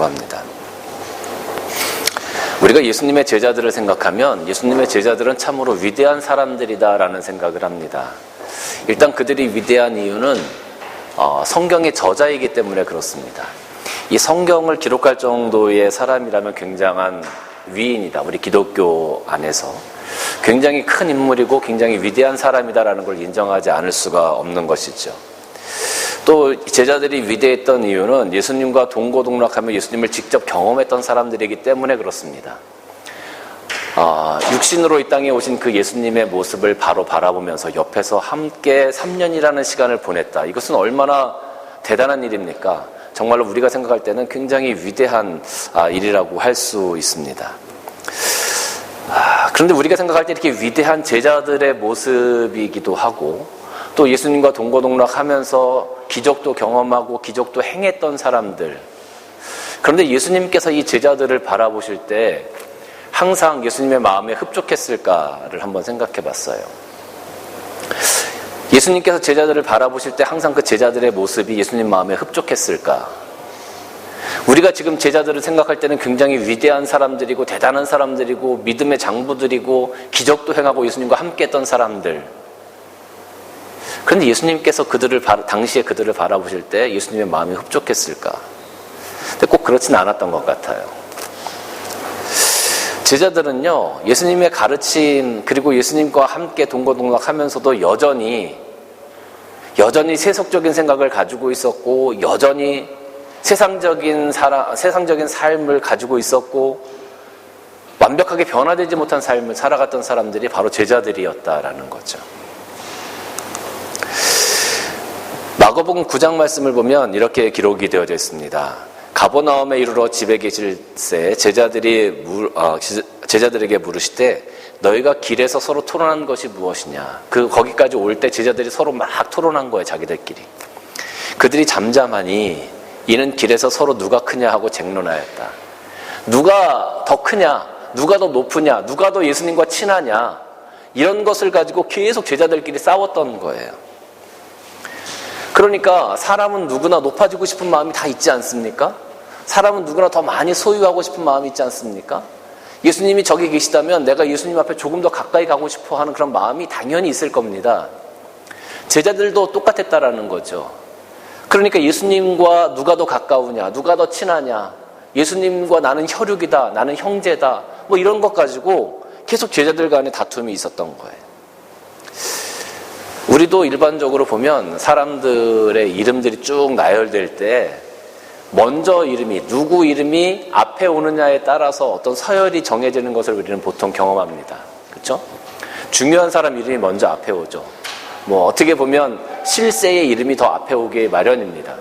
합니다. 우리가 예수님의 제자들을 생각하면 예수님의 제자들은 참으로 위대한 사람들이다라는 생각을 합니다. 일단 그들이 위대한 이유는 성경의 저자이기 때문에 그렇습니다. 이 성경을 기록할 정도의 사람이라면 굉장한 위인이다. 우리 기독교 안에서 굉장히 큰 인물이고 굉장히 위대한 사람이다라는 걸 인정하지 않을 수가 없는 것이죠. 또 제자들이 위대했던 이유는 예수님과 동고동락하며 예수님을 직접 경험했던 사람들이기 때문에 그렇습니다. 육신으로 이 땅에 오신 그 예수님의 모습을 바로 바라보면서 옆에서 함께 3년이라는 시간을 보냈다. 이것은 얼마나 대단한 일입니까? 정말로 우리가 생각할 때는 굉장히 위대한 일이라고 할 수 있습니다. 그런데 우리가 생각할 때 이렇게 위대한 제자들의 모습이기도 하고 또 예수님과 동고동락하면서 기적도 경험하고 기적도 행했던 사람들. 그런데 예수님께서 이 제자들을 바라보실 때 항상 예수님의 마음에 흡족했을까를 한번 생각해 봤어요. 예수님께서 제자들을 바라보실 때 항상 그 제자들의 모습이 예수님 마음에 흡족했을까? 우리가 지금 제자들을 생각할 때는 굉장히 위대한 사람들이고 대단한 사람들이고 믿음의 장부들이고 기적도 행하고 예수님과 함께했던 사람들. 그런데 예수님께서 당시에 그들을 바라보실 때 예수님의 마음이 흡족했을까? 근데 꼭 그렇지는 않았던 것 같아요. 제자들은요, 예수님의 가르침 그리고 예수님과 함께 동고동락하면서도 여전히 세속적인 생각을 가지고 있었고 여전히 세상적인 삶을 가지고 있었고 완벽하게 변화되지 못한 삶을 살아갔던 사람들이 바로 제자들이었다라는 거죠. 마가복음 9장 말씀을 보면 이렇게 기록이 되어져 있습니다. 가버나움에 이르러 집에 계실새 제자들에게 물으시되 너희가 길에서 서로 토론한 것이 무엇이냐. 거기까지 올 때 제자들이 서로 막 토론한 거예요. 자기들끼리. 그들이 잠잠하니 이는 길에서 서로 누가 크냐 하고 쟁론하였다. 누가 더 크냐, 누가 더 높으냐, 누가 더 예수님과 친하냐, 이런 것을 가지고 계속 제자들끼리 싸웠던 거예요. 그러니까 사람은 누구나 높아지고 싶은 마음이 다 있지 않습니까? 사람은 누구나 더 많이 소유하고 싶은 마음이 있지 않습니까? 예수님이 저기 계시다면 내가 예수님 앞에 조금 더 가까이 가고 싶어 하는 그런 마음이 당연히 있을 겁니다. 제자들도 똑같았다라는 거죠. 그러니까 예수님과 누가 더 가까우냐, 누가 더 친하냐, 예수님과 나는 혈육이다, 나는 형제다, 뭐 이런 것 가지고 계속 제자들 간에 다툼이 있었던 거예요. 우리도 일반적으로 보면 사람들의 이름들이 쭉 나열될 때 먼저 누구 이름이 앞에 오느냐에 따라서 어떤 서열이 정해지는 것을 우리는 보통 경험합니다. 그렇죠? 중요한 사람 이름이 먼저 앞에 오죠. 어떻게 보면 실세의 이름이 더 앞에 오기 마련입니다.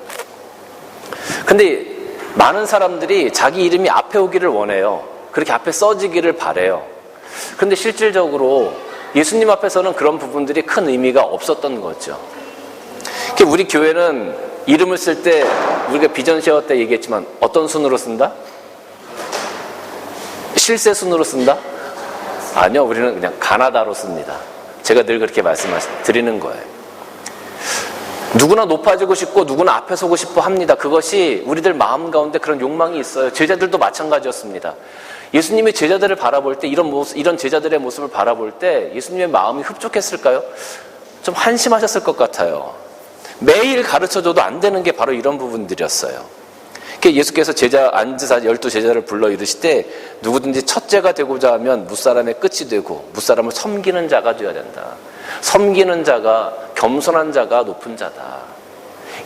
근데 많은 사람들이 자기 이름이 앞에 오기를 원해요. 그렇게 앞에 써지기를 바래요. 근데 실질적으로 예수님 앞에서는 그런 부분들이 큰 의미가 없었던 거죠. 우리 교회는 이름을 쓸 때 우리가 비전 쉐어 때 얘기했지만 어떤 순으로 쓴다? 실세 순으로 쓴다? 아니요, 우리는 그냥 가나다로 씁니다. 제가 늘 그렇게 드리는 거예요. 누구나 높아지고 싶고 누구나 앞에 서고 싶어 합니다. 그것이 우리들 마음 가운데 그런 욕망이 있어요. 제자들도 마찬가지였습니다. 예수님이 제자들을 바라볼 때 이런 제자들의 모습을 바라볼 때 예수님의 마음이 흡족했을까요? 좀 한심하셨을 것 같아요. 매일 가르쳐줘도 안 되는 게 바로 이런 부분들이었어요. 예수께서 앉은 12제자를 불러 이르시되 누구든지 첫째가 되고자 하면 무사람의 끝이 되고 무사람을 섬기는 자가 되어야 된다. 섬기는 자가, 겸손한 자가 높은 자다.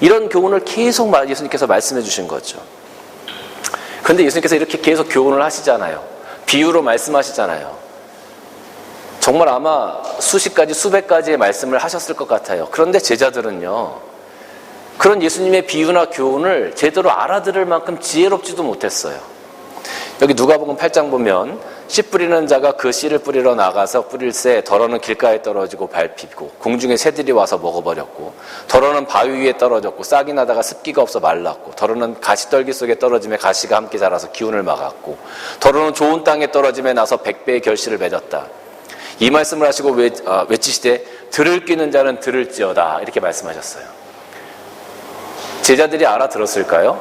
이런 교훈을 계속 예수님께서 말씀해 주신 거죠. 그런데 예수님께서 이렇게 계속 교훈을 하시잖아요. 비유로 말씀하시잖아요. 정말 아마 수십 가지, 수백 가지의 말씀을 하셨을 것 같아요. 그런데 제자들은요, 그런 예수님의 비유나 교훈을 제대로 알아들을 만큼 지혜롭지도 못했어요. 여기 누가복음 8장 보면 씨 뿌리는 자가 그 씨를 뿌리러 나가서 뿌릴새 더러는 길가에 떨어지고 밟히고 공중에 새들이 와서 먹어버렸고 더러는 바위 위에 떨어졌고 싹이 나다가 습기가 없어 말랐고 더러는 가시떨기 속에 떨어짐에 가시가 함께 자라서 기운을 막았고 더러는 좋은 땅에 떨어짐에 나서 100배의 결실을 맺었다. 이 말씀을 하시고 외치시되 들을 끼는 자는 들을지어다, 이렇게 말씀하셨어요. 제자들이 알아들었을까요?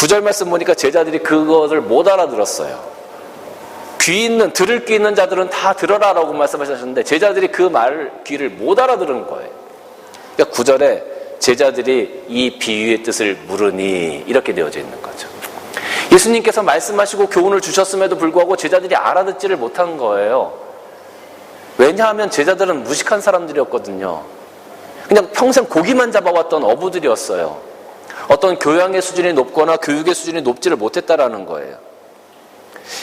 9절 말씀 보니까 제자들이 그것을 못 알아들었어요. 들을 귀 있는 자들은 다 들어라라고 말씀하셨는데 제자들이 그 말 귀를 못 알아들은 거예요. 그러니까 9절에 제자들이 이 비유의 뜻을 물으니 이렇게 되어져 있는 거죠. 예수님께서 말씀하시고 교훈을 주셨음에도 불구하고 제자들이 알아듣지를 못한 거예요. 왜냐하면 제자들은 무식한 사람들이었거든요. 그냥 평생 고기만 잡아왔던 어부들이었어요. 어떤 교양의 수준이 높거나 교육의 수준이 높지를 못했다라는 거예요.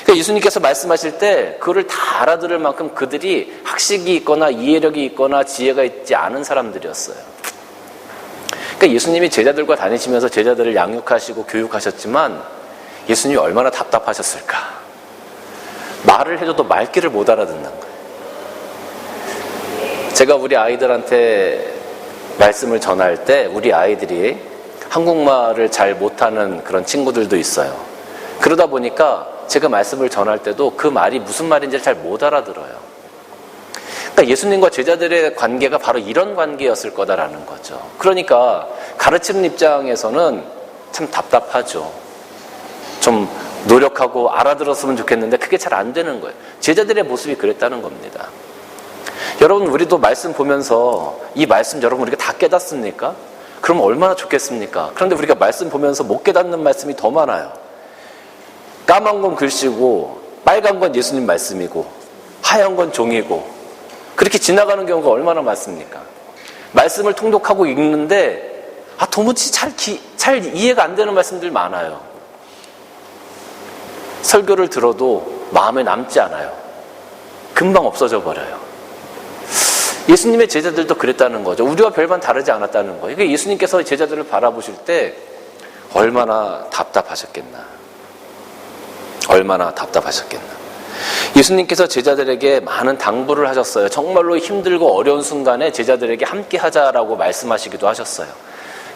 그러니까 예수님께서 말씀하실 때 그거를 다 알아들을 만큼 그들이 학식이 있거나 이해력이 있거나 지혜가 있지 않은 사람들이었어요. 그러니까 예수님이 제자들과 다니시면서 제자들을 양육하시고 교육하셨지만 예수님이 얼마나 답답하셨을까. 말을 해줘도 말귀를 못 알아듣는 거예요. 제가 우리 아이들한테 말씀을 전할 때 우리 아이들이 한국말을 잘 못하는 그런 친구들도 있어요. 그러다 보니까 제가 말씀을 전할 때도 그 말이 무슨 말인지를 잘 못 알아들어요. 그러니까 예수님과 제자들의 관계가 바로 이런 관계였을 거다라는 거죠. 그러니까 가르치는 입장에서는 참 답답하죠. 좀 노력하고 알아들었으면 좋겠는데 그게 잘 안 되는 거예요. 제자들의 모습이 그랬다는 겁니다. 여러분, 우리도 말씀 보면서 이 말씀 여러분 우리가 다 깨닫습니까? 그럼 얼마나 좋겠습니까? 그런데 우리가 말씀 보면서 못 깨닫는 말씀이 더 많아요. 까만 건 글씨고 빨간 건 예수님 말씀이고 하얀 건 종이고 그렇게 지나가는 경우가 얼마나 많습니까? 말씀을 통독하고 읽는데 도무지 잘 이해가 안 되는 말씀들 많아요. 설교를 들어도 마음에 남지 않아요. 금방 없어져 버려요. 예수님의 제자들도 그랬다는 거죠. 우리와 별반 다르지 않았다는 거예요. 그러니까 예수님께서 제자들을 바라보실 때 얼마나 답답하셨겠나. 얼마나 답답하셨겠나. 예수님께서 제자들에게 많은 당부를 하셨어요. 정말로 힘들고 어려운 순간에 제자들에게 함께 하자라고 말씀하시기도 하셨어요.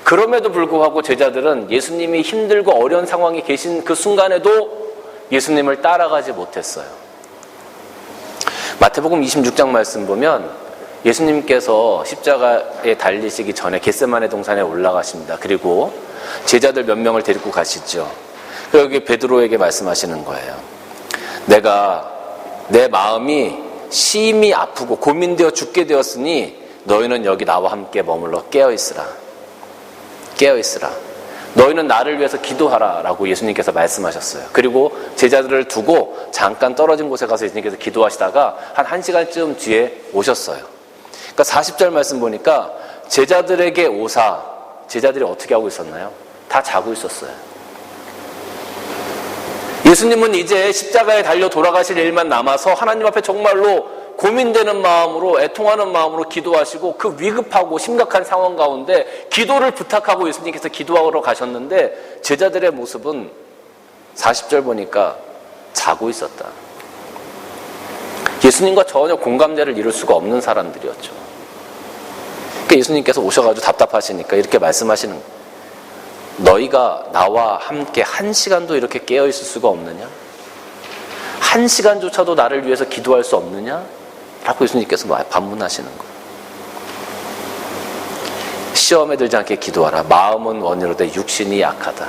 그럼에도 불구하고 제자들은 예수님이 힘들고 어려운 상황에 계신 그 순간에도 예수님을 따라가지 못했어요. 마태복음 26장 말씀 보면 예수님께서 십자가에 달리시기 전에 겟세마네 동산에 올라가십니다. 그리고 제자들 몇 명을 데리고 가시죠. 여기 베드로에게 말씀하시는 거예요. 내 마음이 심히 아프고 고민되어 죽게 되었으니 너희는 여기 나와 함께 머물러 깨어있으라. 깨어있으라. 너희는 나를 위해서 기도하라 라고 예수님께서 말씀하셨어요. 그리고 제자들을 두고 잠깐 떨어진 곳에 가서 예수님께서 기도하시다가 한 1시간쯤 뒤에 오셨어요. 그러니까 40절 말씀 보니까 제자들에게 오사, 제자들이 어떻게 하고 있었나요? 다 자고 있었어요. 예수님은 이제 십자가에 달려 돌아가실 일만 남아서 하나님 앞에 정말로 고민되는 마음으로, 애통하는 마음으로 기도하시고 그 위급하고 심각한 상황 가운데 기도를 부탁하고 예수님께서 기도하러 가셨는데 제자들의 모습은 40절 보니까 자고 있었다. 예수님과 전혀 공감대를 이룰 수가 없는 사람들이었죠. 그러니까 예수님께서 오셔가지고 답답하시니까 이렇게 말씀하시는 거예요. 너희가 나와 함께 1시간도 이렇게 깨어있을 수가 없느냐? 1시간조차도 나를 위해서 기도할 수 없느냐? 라고 예수님께서 반문하시는 거예요. 시험에 들지 않게 기도하라. 마음은 원이로되 육신이 약하다.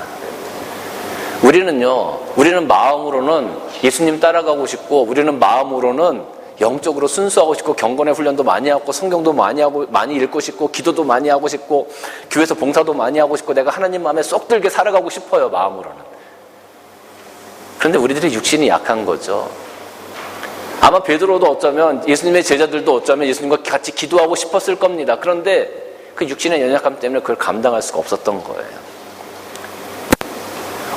우리는 마음으로는 예수님 따라가고 싶고 우리는 마음으로는 영적으로 순수하고 싶고 경건의 훈련도 많이 하고 성경도 많이 읽고 싶고 기도도 많이 하고 싶고 교회에서 봉사도 많이 하고 싶고 내가 하나님 마음에 쏙 들게 살아가고 싶어요. 마음으로는. 그런데 우리들이 육신이 약한 거죠. 아마 베드로도 어쩌면 예수님의 제자들도 어쩌면 예수님과 같이 기도하고 싶었을 겁니다. 그런데 그 육신의 연약함 때문에 그걸 감당할 수가 없었던 거예요.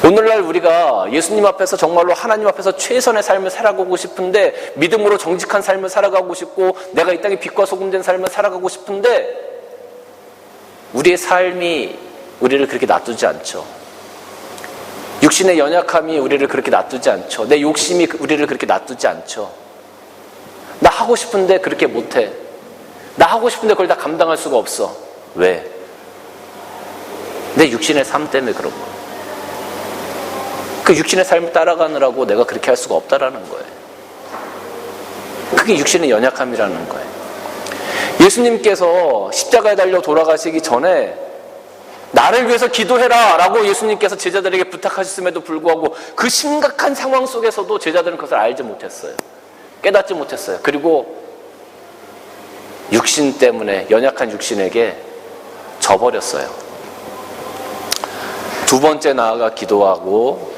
오늘날 우리가 예수님 앞에서 정말로 하나님 앞에서 최선의 삶을 살아가고 싶은데 믿음으로 정직한 삶을 살아가고 싶고 내가 이 땅에 빛과 소금 된 삶을 살아가고 싶은데 우리의 삶이 우리를 그렇게 놔두지 않죠. 육신의 연약함이 우리를 그렇게 놔두지 않죠. 내 욕심이 우리를 그렇게 놔두지 않죠. 나 하고 싶은데 그렇게 못해. 나 하고 싶은데 그걸 다 감당할 수가 없어. 왜? 내 육신의 삶 때문에 그런 거야. 그 육신의 삶을 따라가느라고 내가 그렇게 할 수가 없다라는 거예요. 그게 육신의 연약함이라는 거예요. 예수님께서 십자가에 달려 돌아가시기 전에 나를 위해서 기도해라 라고 예수님께서 제자들에게 부탁하셨음에도 불구하고 그 심각한 상황 속에서도 제자들은 그것을 알지 못했어요. 깨닫지 못했어요. 그리고 육신 때문에, 연약한 육신에게 져버렸어요. 두 번째 나아가 기도하고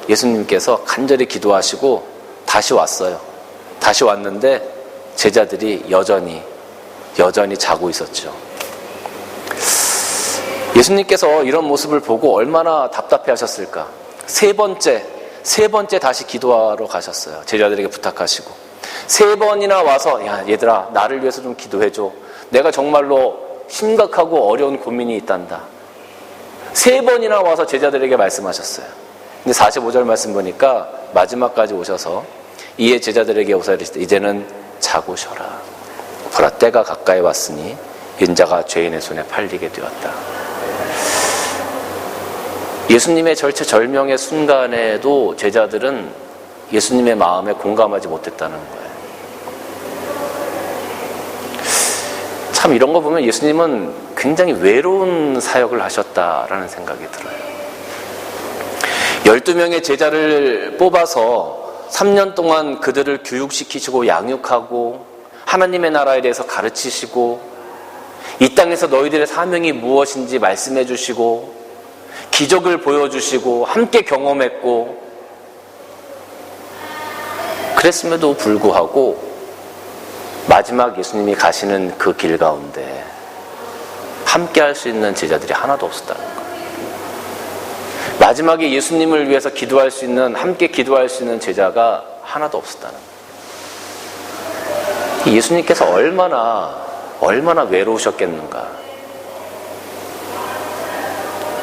예수님께서 간절히 기도하시고 다시 왔어요. 다시 왔는데 제자들이 여전히 자고 있었죠. 예수님께서 이런 모습을 보고 얼마나 답답해 하셨을까. 세 번째 다시 기도하러 가셨어요. 제자들에게 부탁하시고. 세 번이나 와서, 야, 얘들아, 나를 위해서 좀 기도해줘. 내가 정말로 심각하고 어려운 고민이 있단다. 세 번이나 와서 제자들에게 말씀하셨어요. 근데 45절 말씀 보니까 마지막까지 오셔서 이에 제자들에게 오사 이르시되 이제는 자고 쉬어라. 보라, 때가 가까이 왔으니 인자가 죄인의 손에 팔리게 되었다. 예수님의 절체절명의 순간에도 제자들은 예수님의 마음에 공감하지 못했다는 거예요. 참 이런 거 보면 예수님은 굉장히 외로운 사역을 하셨다라는 생각이 들어요. 12명의 제자를 뽑아서 3년 동안 그들을 교육시키시고 양육하고 하나님의 나라에 대해서 가르치시고 이 땅에서 너희들의 사명이 무엇인지 말씀해 주시고 기적을 보여주시고 함께 경험했고 그랬음에도 불구하고 마지막 예수님이 가시는 그 길 가운데 함께 할 수 있는 제자들이 하나도 없었다는 거예요. 마지막에 예수님을 위해서 기도할 수 있는, 함께 기도할 수 있는 제자가 하나도 없었다는 거예요. 예수님께서 얼마나 외로우셨겠는가.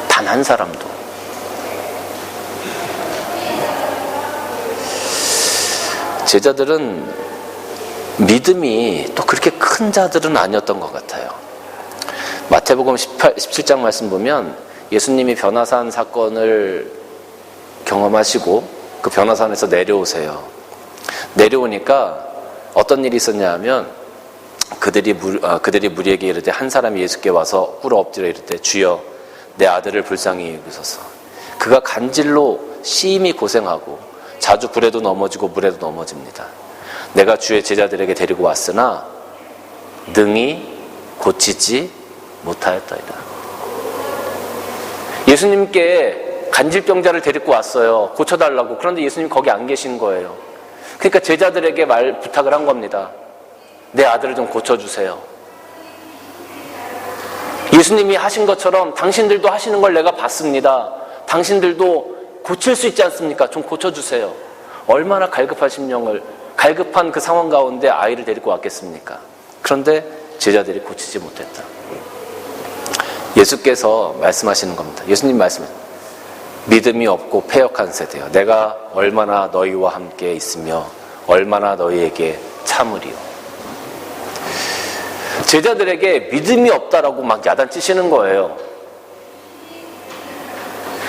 단 한 사람도. 제자들은 믿음이 또 그렇게 큰 자들은 아니었던 것 같아요. 마태복음 17장 말씀 보면 예수님이 변화산 사건을 경험하시고 그 변화산에서 내려오세요. 내려오니까 어떤 일이 있었냐 하면 그들이 무리에게 이르되 한 사람이 예수께 와서 꿇어 엎드려 이르되 주여 내 아들을 불쌍히 여기소서. 그가 간질로 심히 고생하고 자주 불에도 넘어지고 물에도 넘어집니다. 내가 주의 제자들에게 데리고 왔으나 능히 고치지 못하였더이다. 예수님께 간질병자를 데리고 왔어요. 고쳐달라고. 그런데 예수님 거기 안 계신 거예요. 그러니까 제자들에게 부탁을 한 겁니다. 내 아들을 좀 고쳐주세요. 예수님이 하신 것처럼 당신들도 하시는 걸 내가 봤습니다. 당신들도 고칠 수 있지 않습니까? 좀 고쳐주세요. 얼마나 갈급한 그 상황 가운데 아이를 데리고 왔겠습니까? 그런데 제자들이 고치지 못했다. 예수께서 말씀하시는 겁니다. 예수님 말씀은 믿음이 없고 패역한 세대여, 내가 얼마나 너희와 함께 있으며 얼마나 너희에게 참으리요. 제자들에게 믿음이 없다라고 막 야단치시는 거예요.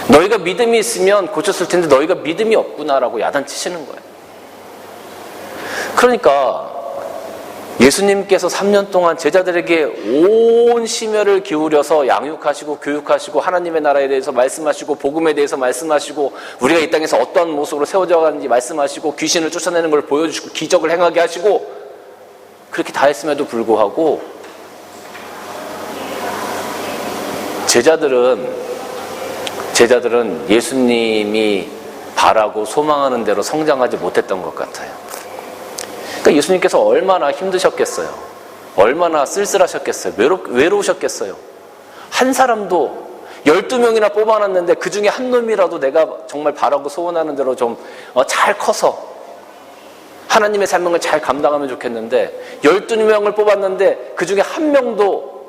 너희가 믿음이 있으면 고쳤을 텐데 너희가 믿음이 없구나라고 야단치시는 거예요. 그러니까 예수님께서 3년 동안 제자들에게 온 심혈을 기울여서 양육하시고 교육하시고 하나님의 나라에 대해서 말씀하시고 복음에 대해서 말씀하시고 우리가 이 땅에서 어떤 모습으로 세워져 가는지 말씀하시고 귀신을 쫓아내는 걸 보여주시고 기적을 행하게 하시고 그렇게 다 했음에도 불구하고 제자들은 예수님이 바라고 소망하는 대로 성장하지 못했던 것 같아요. 그러니까 예수님께서 얼마나 힘드셨겠어요. 얼마나 쓸쓸하셨겠어요. 외로우셨겠어요. 한 사람도 12명이나 뽑아놨는데 그 중에 한 놈이라도 내가 정말 바라고 소원하는 대로 좀 잘 커서 하나님의 사명을 잘 감당하면 좋겠는데 12명을 뽑았는데 그 중에 한 명도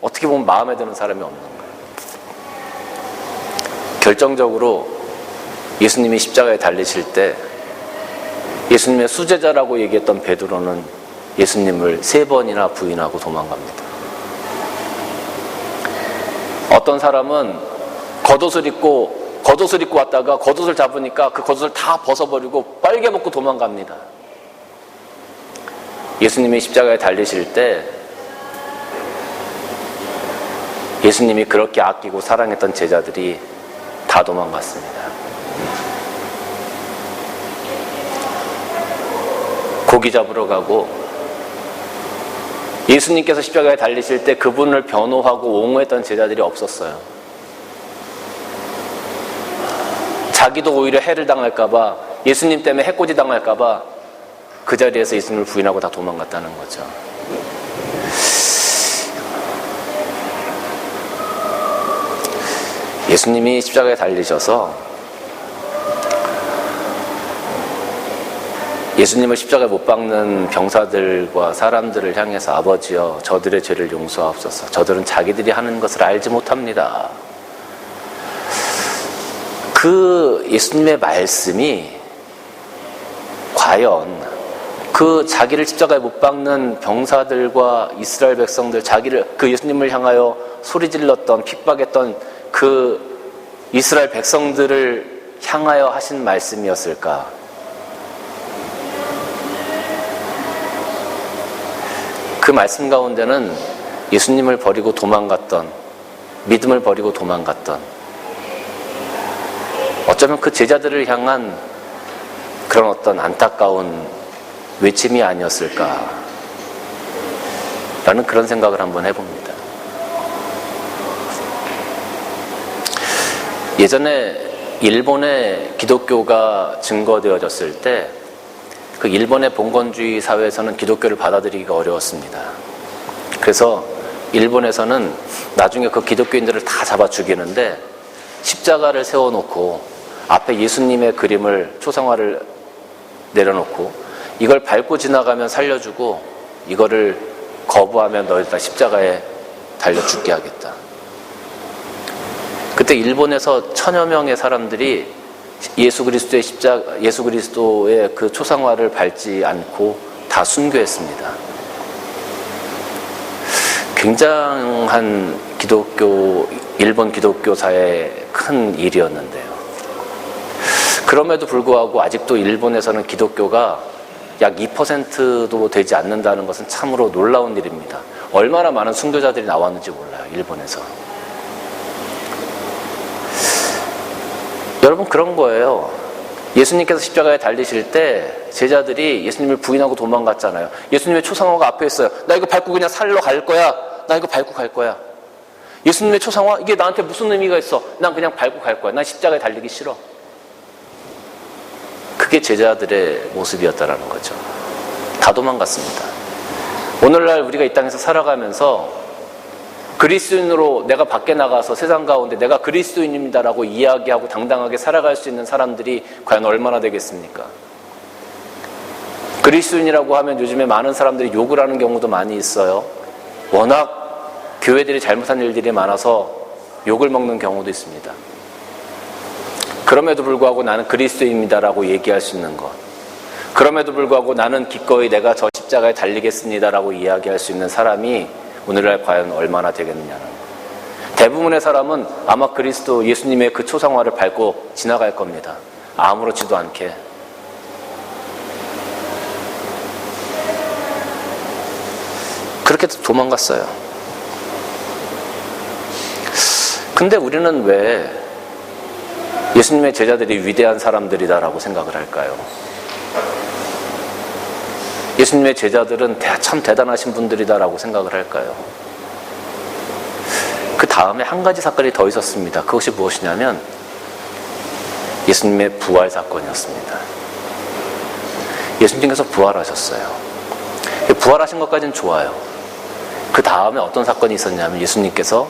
어떻게 보면 마음에 드는 사람이 없는 거예요. 결정적으로 예수님이 십자가에 달리실 때 예수님의 수제자라고 얘기했던 베드로는 예수님을 3번이나 부인하고 도망갑니다. 어떤 사람은 겉옷을 입고 왔다가 겉옷을 잡으니까 그 겉옷을 다 벗어버리고 빨개 벗고 도망갑니다. 예수님이 십자가에 달리실 때 예수님이 그렇게 아끼고 사랑했던 제자들이 다 도망갔습니다. 고기 잡으러 가고, 예수님께서 십자가에 달리실 때 그분을 변호하고 옹호했던 제자들이 없었어요. 자기도 오히려 해를 당할까봐, 예수님 때문에 해코지 당할까봐 그 자리에서 예수님을 부인하고 다 도망갔다는 거죠. 예수님이 십자가에 달리셔서 예수님을 십자가에 못 박는 병사들과 사람들을 향해서 아버지여 저들의 죄를 용서하옵소서. 저들은 자기들이 하는 것을 알지 못합니다. 그 예수님의 말씀이 과연 그 자기를 십자가에 못 박는 병사들과 이스라엘 백성들, 그 예수님을 향하여 소리 질렀던, 핍박했던 그 이스라엘 백성들을 향하여 하신 말씀이었을까? 그 말씀 가운데는 예수님을 버리고 도망갔던, 믿음을 버리고 도망갔던, 어쩌면 그 제자들을 향한 그런 어떤 안타까운 외침이 아니었을까 라는 그런 생각을 한번 해봅니다. 예전에 일본의 기독교가 증거되어졌을 때 그 일본의 봉건주의 사회에서는 기독교를 받아들이기가 어려웠습니다. 그래서 일본에서는 나중에 그 기독교인들을 다 잡아 죽이는데 십자가를 세워놓고 앞에 예수님의 그림을, 초상화를 내려놓고 이걸 밟고 지나가면 살려주고 이거를 거부하면 너희들 다 십자가에 달려 죽게 하겠다. 그때 일본에서 1000여 명의 사람들이 예수 그리스도의 그 초상화를 밟지 않고 다 순교했습니다. 굉장한 일본 기독교사의 큰 일이었는데요. 그럼에도 불구하고 아직도 일본에서는 기독교가 약 2%도 되지 않는다는 것은 참으로 놀라운 일입니다. 얼마나 많은 순교자들이 나왔는지 몰라요, 일본에서. 여러분, 그런 거예요. 예수님께서 십자가에 달리실 때 제자들이 예수님을 부인하고 도망갔잖아요. 예수님의 초상화가 앞에 있어요. 나 이거 밟고 그냥 살러 갈 거야. 나 이거 밟고 갈 거야. 예수님의 초상화? 이게 나한테 무슨 의미가 있어? 난 그냥 밟고 갈 거야. 난 십자가에 달리기 싫어. 그게 제자들의 모습이었다라는 거죠. 다 도망갔습니다. 오늘날 우리가 이 땅에서 살아가면서 그리스도인으로 내가 밖에 나가서 세상 가운데 내가 그리스도인입니다라고 이야기하고 당당하게 살아갈 수 있는 사람들이 과연 얼마나 되겠습니까? 그리스도인이라고 하면 요즘에 많은 사람들이 욕을 하는 경우도 많이 있어요. 워낙 교회들이 잘못한 일들이 많아서 욕을 먹는 경우도 있습니다. 그럼에도 불구하고 나는 그리스도인입니다라고 얘기할 수 있는 것, 그럼에도 불구하고 나는 기꺼이 내가 저 십자가에 달리겠습니다라고 이야기할 수 있는 사람이 오늘날 과연 얼마나 되겠느냐는. 대부분의 사람은 아마 그리스도 예수님의 그 초상화를 밟고 지나갈 겁니다. 아무렇지도 않게. 그렇게 도망갔어요. 근데 우리는 왜 예수님의 제자들이 위대한 사람들이다라고 생각을 할까요? 예수님의 제자들은 참 대단하신 분들이다라고 생각을 할까요? 그 다음에 한 가지 사건이 더 있었습니다. 그것이 무엇이냐면 예수님의 부활 사건이었습니다. 예수님께서 부활하셨어요. 부활하신 것까지는 좋아요. 그 다음에 어떤 사건이 있었냐면 예수님께서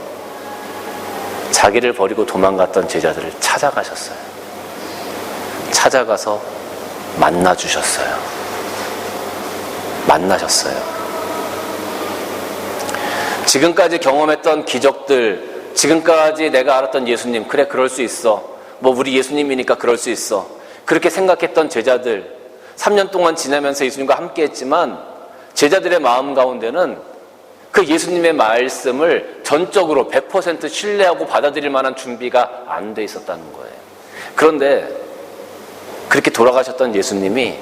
자기를 버리고 도망갔던 제자들을 찾아가셨어요. 찾아가서 만나주셨어요. 만나셨어요. 지금까지 경험했던 기적들, 지금까지 내가 알았던 예수님, 그래 그럴 수 있어. 뭐 우리 예수님이니까 그럴 수 있어. 그렇게 생각했던 제자들, 3년 동안 지내면서 예수님과 함께 했지만 제자들의 마음 가운데는 그 예수님의 말씀을 전적으로 100% 신뢰하고 받아들일 만한 준비가 안 돼 있었다는 거예요. 그런데 그렇게 돌아가셨던 예수님이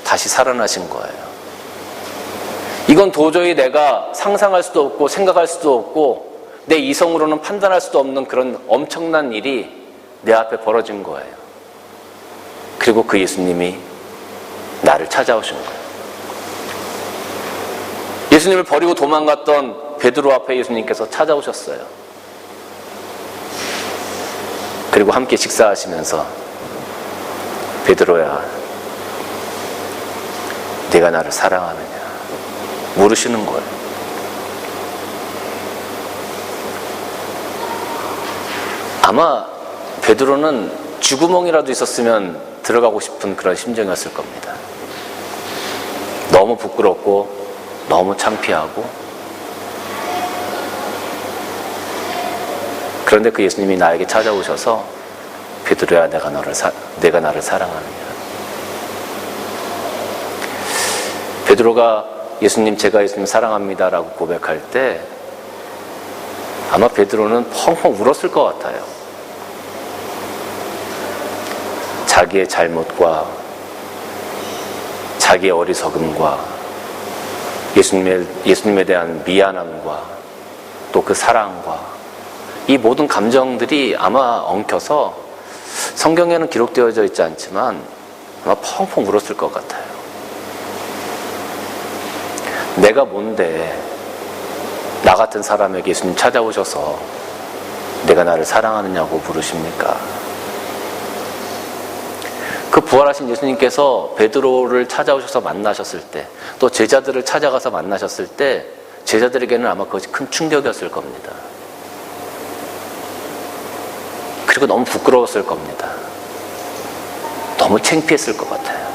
다시 살아나신 거예요. 이건 도저히 내가 상상할 수도 없고 생각할 수도 없고 내 이성으로는 판단할 수도 없는 그런 엄청난 일이 내 앞에 벌어진 거예요. 그리고 그 예수님이 나를 찾아오신 거예요. 예수님을 버리고 도망갔던 베드로 앞에 예수님께서 찾아오셨어요. 그리고 함께 식사하시면서 베드로야, 네가 나를 사랑하느냐 물으시는 거예요. 아마 베드로는 쥐구멍이라도 있었으면 들어가고 싶은 그런 심정이었을 겁니다. 너무 부끄럽고 너무 창피하고. 그런데 그 예수님이 나에게 찾아오셔서 베드로야, 내가 나를 사랑하느냐. 베드로가 예수님, 제가 예수님 사랑합니다라고 고백할 때 아마 베드로는 펑펑 울었을 것 같아요. 자기의 잘못과 자기의 어리석음과 예수님에 대한 미안함과 또 그 사랑과 이 모든 감정들이 아마 엉켜서 성경에는 기록되어져 있지 않지만 아마 펑펑 울었을 것 같아요. 내가 뭔데 나 같은 사람에게 예수님 찾아오셔서 내가 나를 사랑하느냐고 물으십니까? 그 부활하신 예수님께서 베드로를 찾아오셔서 만나셨을 때, 또 제자들을 찾아가서 만나셨을 때 제자들에게는 아마 그것이 큰 충격이었을 겁니다. 그리고 너무 부끄러웠을 겁니다. 너무 창피했을 것 같아요.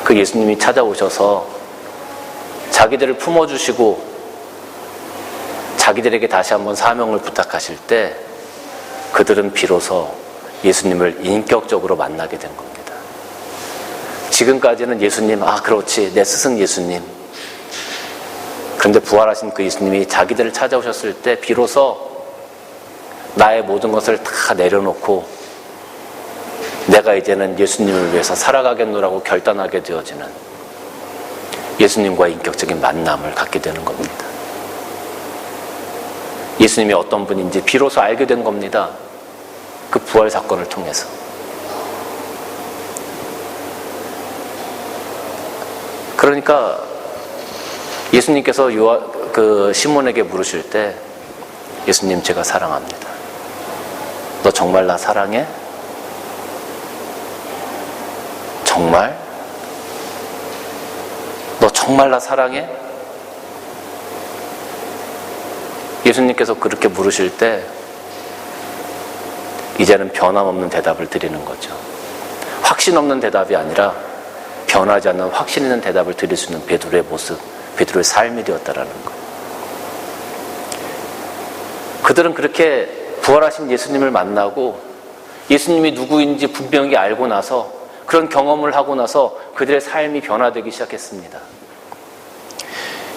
그 예수님이 찾아오셔서 자기들을 품어주시고 자기들에게 다시 한번 사명을 부탁하실 때 그들은 비로소 예수님을 인격적으로 만나게 된 겁니다. 지금까지는 예수님, 그렇지, 내 스승 예수님. 그런데 부활하신 그 예수님이 자기들을 찾아오셨을 때 비로소 나의 모든 것을 다 내려놓고 내가 이제는 예수님을 위해서 살아가겠노라고 결단하게 되어지는 예수님과의 인격적인 만남을 갖게 되는 겁니다. 예수님이 어떤 분인지 비로소 알게 된 겁니다. 그 부활 사건을 통해서. 그러니까 예수님께서 시몬에게 물으실 때 예수님, 제가 사랑합니다. 너 정말 나 사랑해? 정말? 너 정말 나 사랑해? 예수님께서 그렇게 물으실 때 이제는 변함없는 대답을 드리는 거죠. 확신 없는 대답이 아니라 변하지 않는 확신 있는 대답을 드릴 수 있는 베드로의 모습, 베드로의 삶이 되었다라는 거예요. 그들은 그렇게 부활하신 예수님을 만나고 예수님이 누구인지 분명히 알고 나서 그런 경험을 하고 나서 그들의 삶이 변화되기 시작했습니다.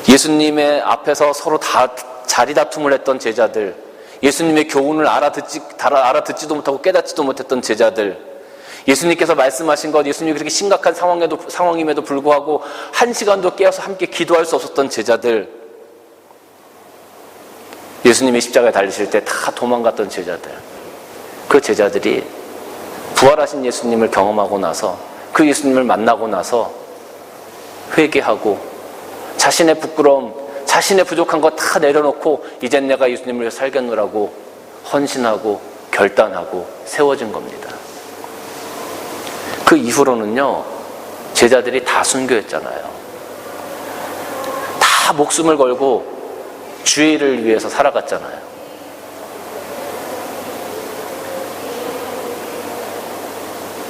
예수님의 앞에서 서로 다 자리다툼을 했던 제자들, 예수님의 교훈을 알아듣지도 못하고 깨닫지도 못했던 제자들, 예수님께서 말씀하신 것, 예수님이 그렇게 심각한 상황임에도 불구하고 한 시간도 깨어서 함께 기도할 수 없었던 제자들, 예수님이 십자가에 달리실 때 다 도망갔던 제자들, 그 제자들이 부활하신 예수님을 경험하고 나서 그 예수님을 만나고 나서 회개하고 자신의 부끄러움, 자신의 부족한 거 다 내려놓고 이젠 내가 예수님을 위해 살겠노라고 헌신하고 결단하고 세워진 겁니다. 그 이후로는요, 제자들이 다 순교했잖아요. 다 목숨을 걸고 주의 일을 위해서 살아갔잖아요.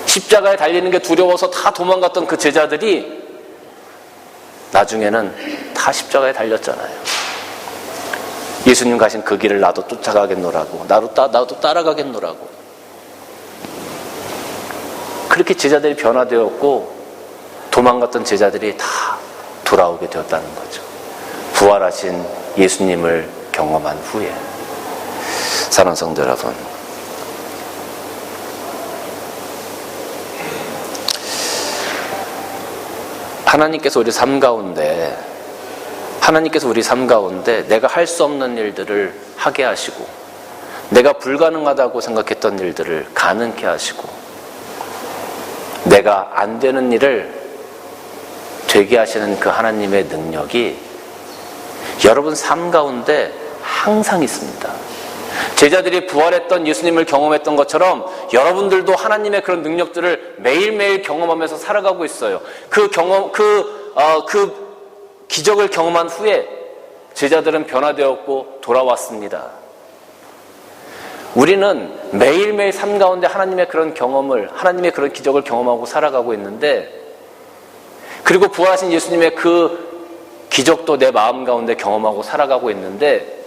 십자가에 달리는 게 두려워서 다 도망갔던 그 제자들이 나중에는 다 십자가에 달렸잖아요. 예수님 가신 그 길을 나도 쫓아가겠노라고, 나도 따라가겠노라고. 그렇게 제자들이 변화되었고 도망갔던 제자들이 다 돌아오게 되었다는 거죠. 부활하신 예수님을 경험한 후에. 사랑하는 성도 여러분, 하나님께서 우리 삶 가운데 하나님께서 우리 삶 가운데 내가 할 수 없는 일들을 하게 하시고, 내가 불가능하다고 생각했던 일들을 가능케 하시고, 내가 안 되는 일을 되게 하시는 그 하나님의 능력이 여러분 삶 가운데 항상 있습니다. 제자들이 부활했던 예수님을 경험했던 것처럼 여러분들도 하나님의 그런 능력들을 매일매일 경험하면서 살아가고 있어요. 그 기적을 경험한 후에 제자들은 변화되었고 돌아왔습니다. 우리는 매일매일 삶 가운데 하나님의 그런 경험을, 하나님의 그런 기적을 경험하고 살아가고 있는데, 그리고 부활하신 예수님의 그 기적도 내 마음 가운데 경험하고 살아가고 있는데,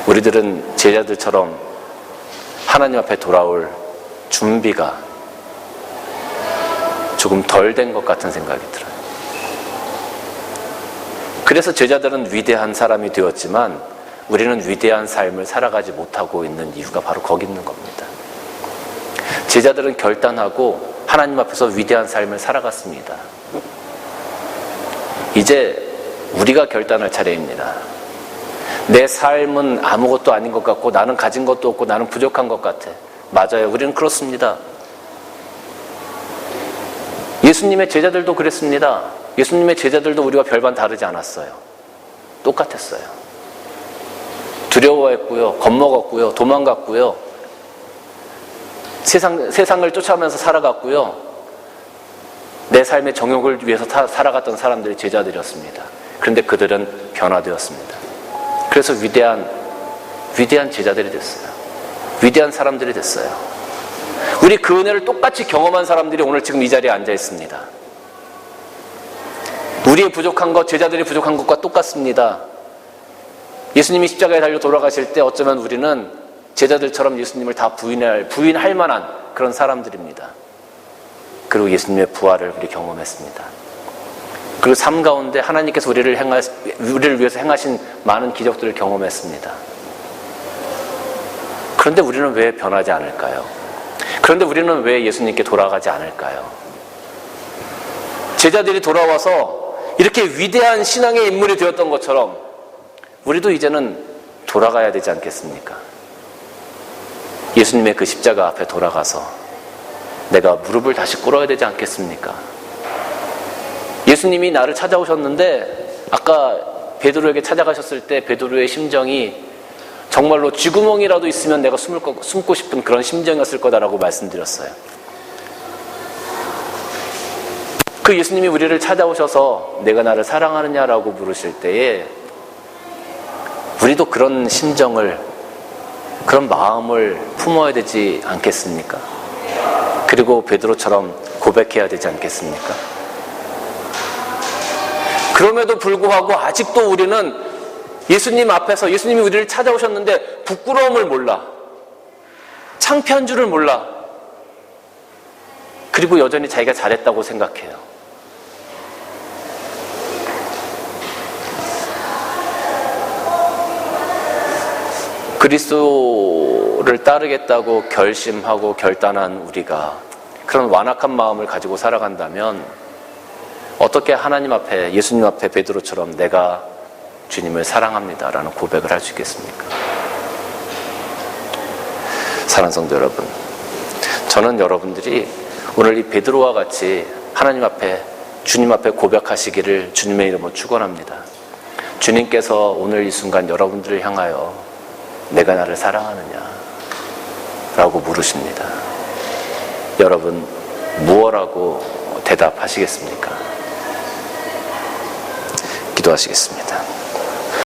우리들은 제자들처럼 하나님 앞에 돌아올 준비가 조금 덜 된 것 같은 생각이 들어요. 그래서 제자들은 위대한 사람이 되었지만 우리는 위대한 삶을 살아가지 못하고 있는 이유가 바로 거기 있는 겁니다. 제자들은 결단하고 하나님 앞에서 위대한 삶을 살아갔습니다. 이제 우리가 결단할 차례입니다. 내 삶은 아무것도 아닌 것 같고, 나는 가진 것도 없고, 나는 부족한 것 같아. 맞아요. 우리는 그렇습니다. 예수님의 제자들도 그랬습니다. 예수님의 제자들도 우리와 별반 다르지 않았어요. 똑같았어요. 두려워했고요, 겁먹었고요, 도망갔고요, 세상을 쫓아가면서 살아갔고요, 내 삶의 정욕을 위해서 살아갔던 사람들이 제자들이었습니다. 그런데 그들은 변화되었습니다. 그래서 위대한 제자들이 됐어요. 위대한 사람들이 됐어요. 우리 그 은혜를 똑같이 경험한 사람들이 오늘 지금 이 자리에 앉아 있습니다. 우리의 부족한 것, 제자들이 부족한 것과 똑같습니다. 예수님이 십자가에 달려 돌아가실 때 어쩌면 우리는 제자들처럼 예수님을 다 부인할 만한 그런 사람들입니다. 그리고 예수님의 부활을 우리 경험했습니다. 그리고 삶 가운데 하나님께서 우리를 위해서 행하신 많은 기적들을 경험했습니다. 그런데 우리는 왜 변하지 않을까요? 그런데 우리는 왜 예수님께 돌아가지 않을까요? 제자들이 돌아와서 이렇게 위대한 신앙의 인물이 되었던 것처럼 우리도 이제는 돌아가야 되지 않겠습니까? 예수님의 그 십자가 앞에 돌아가서 내가 무릎을 다시 꿇어야 되지 않겠습니까? 예수님이 나를 찾아오셨는데, 아까 베드로에게 찾아가셨을 때 베드로의 심정이 정말로 쥐구멍이라도 있으면 내가 숨고 싶은 그런 심정이었을 거다라고 말씀드렸어요. 그 예수님이 우리를 찾아오셔서 내가 나를 사랑하느냐라고 물으실 때에 우리도 그런 심정을, 그런 마음을 품어야 되지 않겠습니까? 그리고 베드로처럼 고백해야 되지 않겠습니까? 그럼에도 불구하고 아직도 우리는 예수님 앞에서, 예수님이 우리를 찾아오셨는데 부끄러움을 몰라, 창피한 줄을 몰라, 그리고 여전히 자기가 잘했다고 생각해요. 그리스도를 따르겠다고 결심하고 결단한 우리가 그런 완악한 마음을 가지고 살아간다면 어떻게 하나님 앞에, 예수님 앞에 베드로처럼 내가 주님을 사랑합니다 라는 고백을 할 수 있겠습니까? 사랑하는 성도 여러분, 저는 여러분들이 오늘 이 베드로와 같이 하나님 앞에, 주님 앞에 고백하시기를 주님의 이름으로 축원합니다. 주님께서 오늘 이 순간 여러분들을 향하여 내가 나를 사랑하느냐 라고 물으십니다. 여러분 무엇라고 대답하시겠습니까? 기도하시겠습니다.